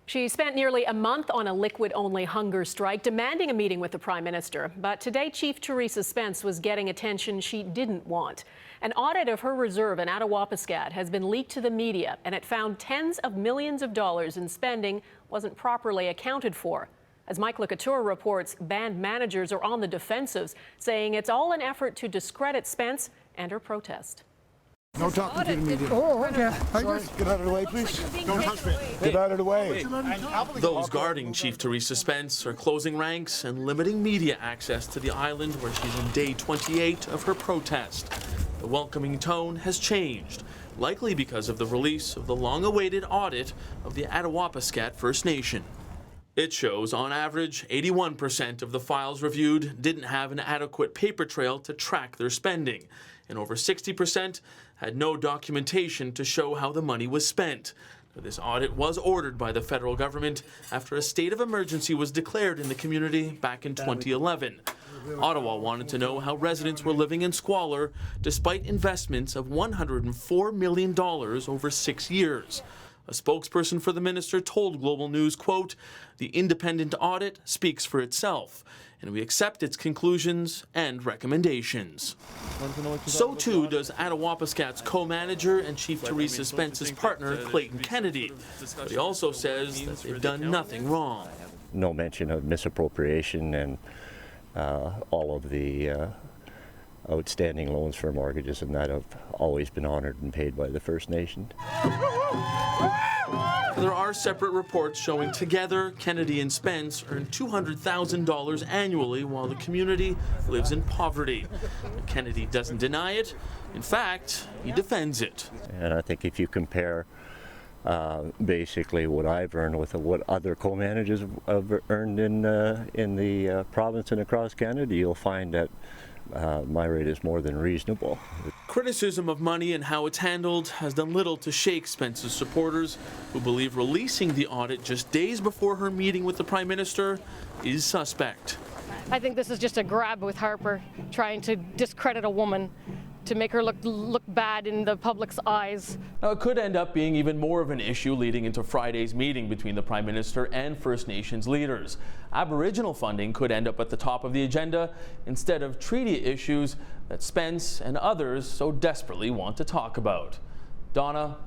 She spent nearly a month on a liquid-only hunger strike, demanding a meeting with the Prime Minister. But today, Chief Theresa Spence was getting attention she didn't want. An audit of her reserve in Attawapiskat has been leaked to the media, and it found tens of millions of dollars in spending wasn't properly accounted for. As Mike Couture reports, band managers are on the defensive, saying it's all an effort to discredit Spence and her protest. No talking to the media. Oh, okay. Sorry. Get out of the way, please. Don't touch me. Get out of the way. Those guarding Chief Theresa Spence are closing ranks and limiting media access to the island where she's in day 28 of her protest. The welcoming tone has changed, likely because of the release of the long-awaited audit of the Attawapiskat First Nation. It shows, on average, 81% of the files reviewed didn't have an adequate paper trail to track their spending, and over 60% had no documentation to show how the money was spent. This audit was ordered by the federal government after a state of emergency was declared in the community back in 2011. Ottawa wanted to know how residents were living in squalor despite investments of $104 million over 6 years. A spokesperson for the minister told Global News, quote, "The independent audit speaks for itself, and we accept its conclusions and recommendations." So too does Attawapiskat's co-manager and Chief Theresa Spence's partner, Clayton Kennedy. But he also says that they've done nothing wrong. No mention of misappropriation, and all of the outstanding loans for mortgages and that have always been honored and paid by the First Nation. There are separate reports showing together Kennedy and Spence earn $200,000 annually while the community lives in poverty. Kennedy doesn't deny it. In fact, he defends it. And I think if you compare basically what I've earned with what other co-managers have earned in the province and across Canada, you'll find that my rate is more than reasonable. Criticism of money and how it's handled has done little to shake Spence's supporters, who believe releasing the audit just days before her meeting with the Prime Minister is suspect. I think this is just a grab with Harper, trying to discredit a woman, to make her look bad in the public's eyes. Now, it could end up being even more of an issue leading into Friday's meeting between the Prime Minister and First Nations leaders. Aboriginal funding could end up at the top of the agenda instead of treaty issues that Spence and others so desperately want to talk about. Donna,